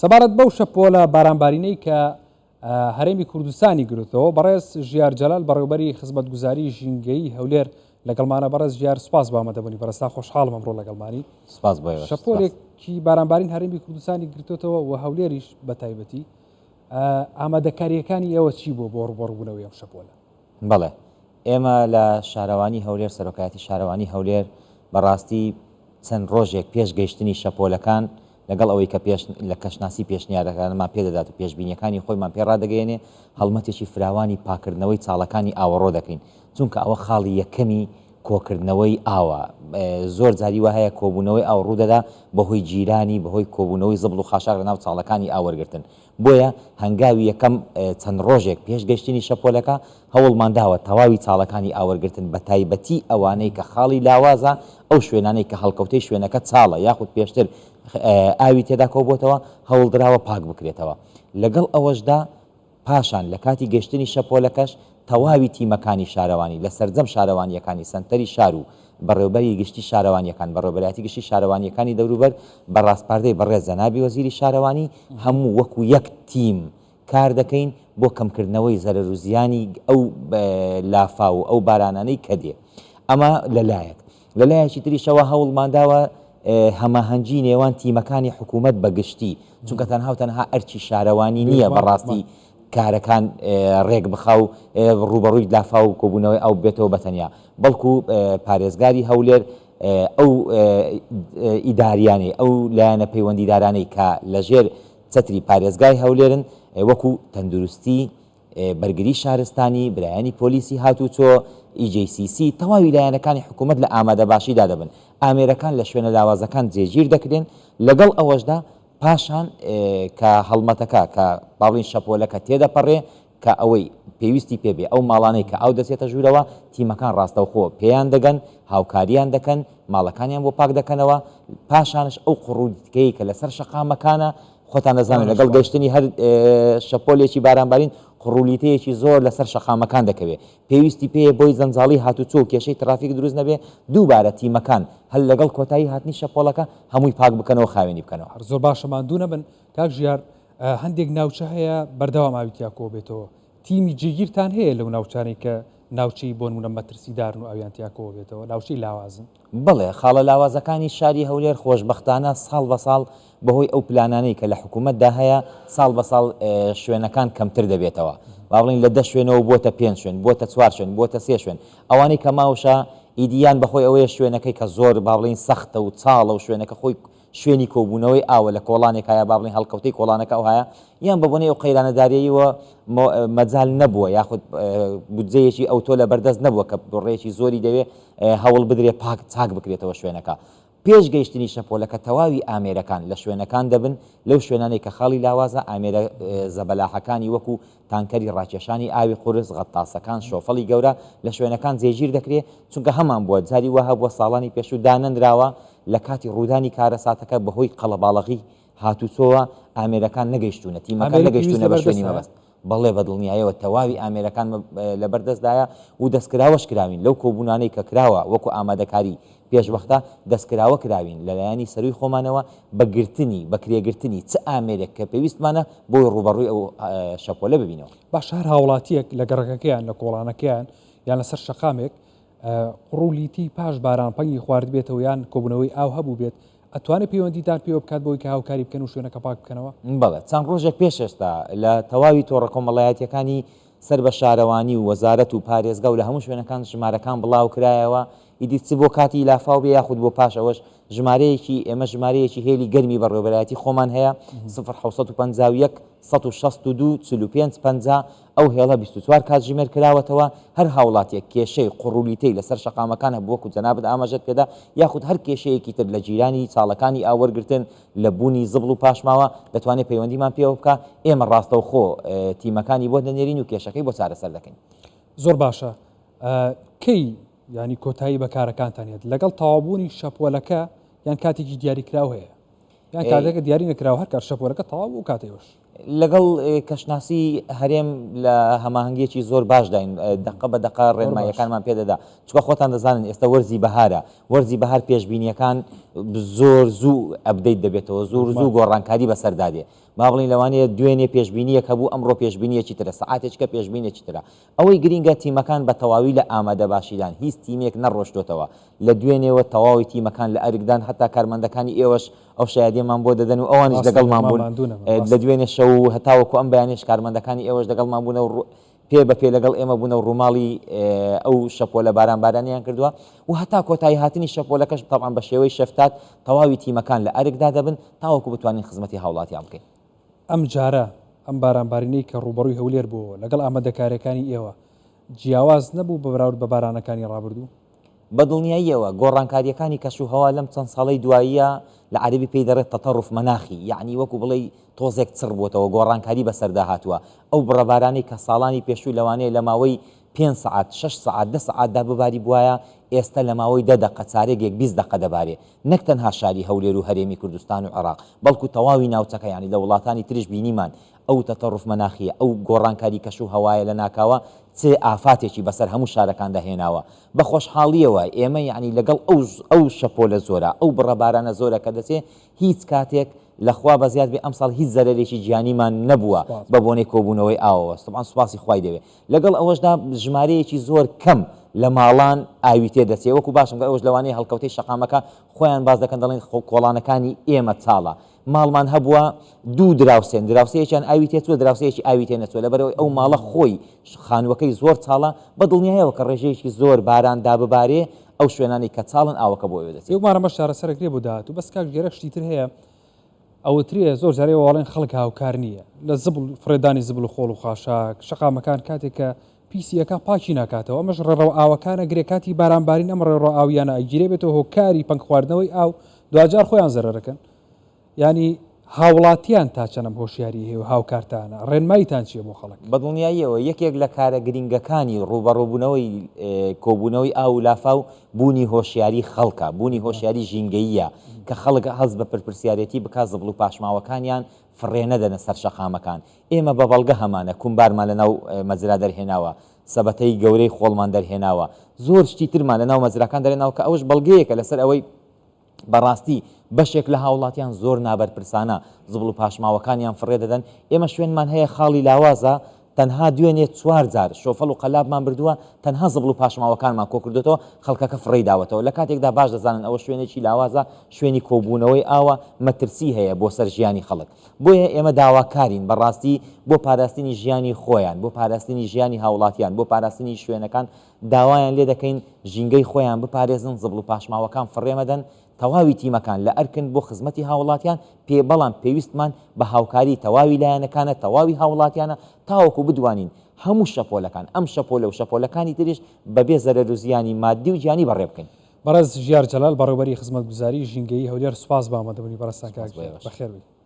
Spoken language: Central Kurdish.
سەبارەت بەو شەپۆلە بارانبارینەی کە هەرێمی کوردستانی گرتەوە بەڕێز ژیار جەلال بەڕێوەبەری خزمەتگوزاری ژینگەی هەولێر لەگەڵمانە. بەڕێز ژیار سوپاس بە ئامادەبوونی بەڕێستا خۆشحاڵم ئەمڕۆ لەگەڵمانی. سپاس بۆ شەپۆلێکی بارانبارین هەرێمی کوردستانی گرتوتەوە و هەولێریش بە تایبەتی ئامادەکاریەکانی ئێوە چی بوو بۆ ڕوبەڕووبوونەوەی ئەم شەپۆلە؟ بەڵێ ئێمە لە شارەوانی هەولێر سەرۆکایەتی شارەوانی هەولێر بەڕاستی چەند ڕۆژێک پێش گەیشتنی شەپۆلەکان لەگەڵ ئەوەی کە لە کەشناسی پێشنیارەکانمان پێدەدات و پێشبینیەکانی خۆیمان پێڕادەگەێنێ هەڵمەتێکی فراوانی پاکردنەوەی چاڵەکانی ئاوەڕۆ دەکەین، چونکە ئەوە خاڵی یەکەمی کۆکردنەوەی ئاوە. زۆر جاری وە هەیە کۆبوونەوەی ئاو ڕوودەدا بەهۆی جیرانی بەهۆی کۆبوونەوەی زبڵ و خاشاک لەناو چاڵەکانی ئاوەرگرتن. بۆیە هەنگاوی یەکەم چەند ڕۆژێک پێشگەشتنی شەپۆلەکە هەوڵمانداوە تەواوی چاڵەکانی ئاوەرگرتن بە تایبەتی ئەوانەی کە خاڵی لاوازە، ئەو شوێنانەی کە هەڵکەوتەی شوێنەکە چاڵە یاخود پێشتر ئاوی تێدا کۆبووتەوە هەوڵدراوە پاک بکرێتەوە. لەگەڵ ئەوەشدا پاشان لە کاتی گەشتنی شەپۆلەکەش تەواوی تیمەکانی شارەوانی لە سەرجەم شارەوانیەکانی سنتەری شار و بەڕێوەبەری گشتی شارەوانیەکان بەڕێوەبەرایەتی گشتی شارەوانیەکانی دەوروبەر بەڕاستپاردەی بەڕێز جەنابی وەزیری شارەوانی هەموو وەکو یەک تیم کار دەکەین بۆ کەمکردنەوەی زەرەر و زیانی ئەو لافا و ئەو بارانانەی کە دێ. ئەمە لەلایەکی تریشەوە هەوڵمانداوە هەماهەنگی نێوان تیمەکانی حکوومەت بەگشتی، چونکە تەنها ئەرچی شارەوانی نییە بەڕاستی کارەکان ڕێک بخا و ڕوبەڕووی لافا و کۆبوونەوەی ئەو بێتەوە بەتەنیا، بەڵکو پارێزگاری هەولێر ئەو ئیداریانەی ئەو لایەنە پەیوەندیدارانەی کە لەژێر چەتری پارێزگای هەولێرن وەکو تەندروستی، بەرگری شارستانی، برایانی پۆلیسی هاتوچۆ، EJCC تەواوی لایەنەکانی حکوومەت لە ئامادەباشیدا دەبن. ئامێرەکان لە شوێنە لاوازەکان جێگیر دەکرێن. لەگەڵ ئەوەشدا پاشان کە هەڵمەتەکە کە باڵین شەپۆلەکە تێدەپەڕێ کە ئەوەی پێویستی پێبێ ئەو ماڵانەی کە ئەو دەچێتە ژوورەوە تیمەکان ڕاستەوخۆ پێیان دەگەن، هاوکاریان دەکەن، ماڵەکانیان بۆ پاک دەکەنەوە. پاشانش ئەو قڕوودکەی کە لەسەر شەقامەکانە خۆتان دەزانن لەگەڵ گەشتنی هەر شەپۆلێکی بارانبارین قڕولیتەیەکی زۆر لەسەر شەقامەکان دەکەوێت. پێویستی پێیە بۆی زەنجاڵی هاتوچۆ و کێشەی ترافیک دروست نەبێ دووبارە تیمەکان هەل لەگەڵ کۆتایی هاتنی شەپۆلەکە هەمووی پاک بکەنەوە، خاوێنی بکەنەوە. زۆر باشە ماندوو نەبن. کاک ژیار هەندێک ناوچە هەیە بەردەوام ئاویتیا کۆ بێتەوە، تیمی جێگیرتان هەیە لەو ناوچانەی کە ناوچەی بۆ نمونە مەترسیدارن و ئەویان تیا کۆ بێتەوە، ناوچەی لاوازن؟ بڵێ خاڵە لاوازەکانی شاری هەولێر خۆشبەختانە ساڵ بە ساڵ بەهۆی ئەو پلانانەی کە لە حکوومەتدا هەیە ساڵ بە ساڵ شوێنەکان کەمتر دەبێتەوە. با بڵین لە 10 شوێنەوە بۆتە 5 شوێن، بۆتە 4 شوێن، بۆتە 3 شوێن. ئەوانەی کە ماوشە ئیدیان بەخۆی ئەوەیە شوێنەکەی کە زۆر با بڵین سەختە و چاڵە و شوێنەکە خۆی شوێنی کۆبوونەوەی ئاوە لە کۆڵانێک هەیە، با بڵین هەڵکەوتەی کۆڵانەکە ئەو هەیە، یان بە بۆنەی ئەو قەیرانەداریەوە مەجال نەبووە یاخود بودجەیەکی ئەوتۆ لە بەردەست نەبووە کە بڕێکی زۆری دەوێ هەوڵ بدرێ چاک بکرێتەوە شوێنەکە. پێش گەیشتنی شەپۆلەکە تەواوی ئامێرەکان لە شوێنەکان دەبن، لەو شوێنانەی کە خاڵی لاوازە ئامێرە زەبەلاحەکانی وەکو تانکەری ڕاکێشانی ئاوی قورس، غەتاسەکان، شۆفەڵی گەورە لە شوێنەکان جێگیر دەکرێت، چونکە هەمان بووە جاری وەها بووە ساڵانی پێشوو دانەنراوە لە کاتی ڕوودانی کارەساتەکە بەهۆی قەڵەباڵغی هاتوچۆوە ئامێرەکان نەگەیشتونە، تیمەکان نەگەیشتونە بە شوێنی مەبەست. بەڵێ بەدڵنیایەوە تەواوی ئامێرەکان لە بەردەستدایە و دەستکراوەش کراوین لەو کۆبوونانەی کە کراوە وەکو ئامادەکاری پێشوەختە دەستکراوە کراوین لەلایەنی سەروی خۆمانەوە بەگرتنی بەکرێگرتنی چ ئامێرێک کە پێویستمانە بۆی ڕوبەڕووی ئەو شەپۆلە ببینەوە. باش هەر هاوڵاتیەک لە گەڕەکەکەیان لە کۆڵانەکەیان یان لەسەر شەقامێک قڕولیتی پاش باران پەنگی خوارد بێتەوە یان کۆبوونەوەی ئاو هەبوو بێت، ئەتوانێت پەیوەندیتان پێوە بکات بۆی کە هاوکاری بکەن و شوێنەکە پاک بکەنەوە؟ بەڵێ چەند ڕۆژێک پێش ئێستا لە تەواوی تۆڕە کۆمەڵایەتیەکانی سەر بە شارەوانی و وەزارەت و پارێزگا و لە هەموو شوێنەکان ژمارەکان بڵاو کرایەوە، ئیدی چ بۆ کاتی لافاو بێ یاخود بۆ پاش ئەوەش ژمارەیەکی ئێمە ژمارەیەکی هێلی گەرمی بەڕێوەبەرایەتی خۆمان هەیە 1951 162 45 50 ئەو هێڵە 24 کات ژمێر کراوەتەوە. هەر هاوڵاتێک کێشەی قڕولیتەی لەسەر شەقامەکانە بووەکو جەنابەت ئاماژەت پێدا یاخود هەر کێشەیەکی تر لە جیرانی چاڵەکانی ئاوەرگرتن لە بوونی زبڵ و پاشماوە دەتوانێت پەیوەندیمان پێوە بکە، ئێمە ڕاستەوخۆ تیمەکانی بۆ دەنێرین و کێشەکەی بۆ چارەسەر دەکەین. زۆر باشە. کەی ینی کۆتایی بەکارەکانتانێت لەگەڵ تەوابوونی شەپۆلەکە یان کاتێکی دیاریکراو هەیە یان کاتێکە دیاری نەکراوە هەر کات شەپۆلەکە تەواو و کاتێوەش؟ لەگەڵ کەشناسی هەرێم لە هەماهنگێکی زۆر باش داین دقە بە دقە ڕێنماییەکانمان پێدەدا چکە خۆتان دەزانن ئێستا وەرزی بەهارە وەرزی بەهار پێشبینیەکان زۆر زوو ئەبدەیت دەبێتەوە زۆر زوو گۆڕانکاری بەسەردادێ با بڵین لەوانەیە دوێنێ پێشبینیەک هەبوو ئەمڕۆ پێشبینیەکی ترە سەعاتێککە پێشبینێکی ترە ئەوەی گرینگە تیمەکان بە تەواوی لە ئامادە باشیدان هیچ تیمێک نەڕۆشتۆتەوە لە دوێنێەوە تەواوی تیمەکان لە ئەرگدان هەتا کارمەندەکانی ئێوەش ئەو شایدێمان بۆ دەدەن و ئەوانش دەگەڵمان بوون لە دوێنێ شەو هەتاوەکو ئەم بەیانێش کارمەندەکانی ئێوەش دەگەڵمان بوونە و پێ بە پێ لەگەڵ ئێمە بوونە و ڕووماڵی ئەو شەپۆلە بارانیان کردووە و هەتا کۆتایی هاتنی شەپۆلەکەش تەڵام بە شێوەی شەفتات تەواوی تیمەکان لە ئەرگدا دەبن تاوەکو بتوانین خزمەتی هاوڵاتیان بکەین ئەم جارە ئەم بارانبارینەی کە ڕوبەڕووی هەولێر بووە لەگەڵ ئامادەکاریەکانی ئێوە جیاواز نەبوو بە بەراورد بە بارانەکانی ڕابردوو بە دڵنیاییەوە گۆڕانکاریەکانی کەش و هەوا لەم چەند ساڵەی دواییە لە عەربی پێی دەڕێت تەتەڕف مەناخی یعنی وەکو بڵێ تۆزێک چڕ بووتەوە گۆڕانکاری بەسەردا هاتووە ئەو بڕەبارانەی کە ساڵانی پێشووی لەوانەیە لە ماوەی 5 سعات 6 سعات 10 سعاتدا بباری بواە ئێستا لە ماوەی 10 دقە چارێک 20 دقە دەبارێ نەک تەنها شاری هەولێر و هەرێمی کوردستان و عێراق بەڵکو تەواوی ناوچەکە یانی لە وڵاتانی تریش بینیمان ئەو تەتەڕف مەناخیە ئەو گۆڕانکاری کەش و هەوایە لە ناکاوە چێ ئافاتێکی بەسەر هەموو شارەکاندا هێناوە بە خۆشحاڵیەوە ئێمە یعنی لەگەڵ ئەو شەپۆلە زۆرە ئەو بڕەبارانە زۆرە کە دەچێ هیچ کاتێک لەخوا بەزیاد بێ ئەمساڵ هیچ زەرێکی گیانیمان نەبووە بە بۆنەی کۆبوونەوەی ئاوەوە سوبحان سوپاسی خوای دەوێت لەگەڵ ئەوەشدا ژمارەیەکی زۆر کەم لە ماڵان ئاوی تێ دەچێت وەکو باشم ئەوش لەوانەیە هەڵکەوتەی شەقامەکە خۆیان باز دەکەن دەڵێن کۆڵانەکانی ئێمە چاڵە ماڵمان هەبووە دوو دراوسێن دراوسەیەکیان ئاوی تێچووە دراوسەیەکی ئاوی تێ نەچووە لەبەرەوەی ئەو ماڵە خۆی خانووەکەی زۆر چاڵە بە دڵنیایەوە کە ڕێژەیەکی زۆر باران داببارێ ئەو شوێنانی کە چاڵن ئاوەکە بۆ دەچێت یومارەمە شارەسەرەکرێ بۆ داهات و بەس کاک گەرەشتی تر هەیە ئەوترێ زۆر جارێ وڵێن خەڵک هاوکار نییە لە زبل فڕێدانی زبل و خۆڵ و خاشاک شەقامەکان کاتێک کە پیسیەکە پاکی ناکاتەوە ئەمەش ڕێڕەو ئاوەکانە گرێکاتی بارانبارین ئەم ڕێڕۆ ئاویانە ئەگیرێ بێتەوە هۆکاری پەنگ خواردنەوەی ئاو دوجار خۆیان زەرەرەکەن ینی هاوڵاتیان تا چەنەم هۆشیاری هەیە و هاوکارتانە ڕێنماییتان چیە بۆ خەڵک بە دڵنیاییەوە یەکێک لە کارە گرنگەکانی ڕوبەڕۆبوونەوەی کۆبوونەوەی ئاو و لافاو بوونی هۆشیاری خەڵکە بوونی هۆشیاری ژینگەییە کە خەڵک هەز بە پرپرسیارەتی بک زبڵ و پاشماوەکانیان فڕێنە دەنە سەر شەقامەکان ئێمە بە بەڵگە هەمانە کومبارمان لەناو مەزرا دەرهێناوە سەبەتەی گەورەی خۆڵمان دەرهێناوە زۆر شتی ترمان لەناو مەزراکان دەرێناوە کە ئەوش بەڵگەیەکە لەسەر ئەوەی بەڕاستی بەشێک لە هاوڵاتیان زۆر نابەرپرسانە زبڵ و پاشماوەکانیان فڕێ دەدەن ئێمە شوێنمان هەیە خاڵی لاوازە تەنها دوێنێ 4 جار شۆفەڵ و قەلابمان بردووە تەنها زبڵ و پاشماوەکانمان کۆ کردوێتەوە خەڵکەکە فڕێ داوەتەوە لە کاتێکدا باش دەزانن ئەوە شوێنێکی لاوازە شوێنی کۆبوونەوەی ئاوە مەترسی هەیە بۆ سەر ژیانی خەڵک بۆیە ئێمە داواکارین بەڕاستی بۆ پاراستنی ژیانی خۆیان بۆ پاراستنی ژیانی هاوڵاتیان بۆ پاراستنی شوێنەکان داوایان لێ دەکەین ژینگەی خۆیان بپارێزن زبڵ و پاشماوەکان فڕێمەدەن تەواوی تیمەکان لە ئەرکن بۆ خزمەتی هاوڵاتیان پێ بەڵام پێویستمان بە هاوکاری تەواوی لایەنەکانە تەواوی هاوڵاتیانە تاوەکو بدوانین هەموو شەپۆلەکان ئەم شەپۆلە و شەپۆلەکانی تریش بەبێ زەرەر و زیانی مادی و گیانی بەڕێ بکەین بەڕێز ژیار جەلال بەڕێوەبەری خزمەتگوزاری ژینگەی هەولێر سوپاس بە ئامادەبوونی بەڕێستان کاک بەخێر بێت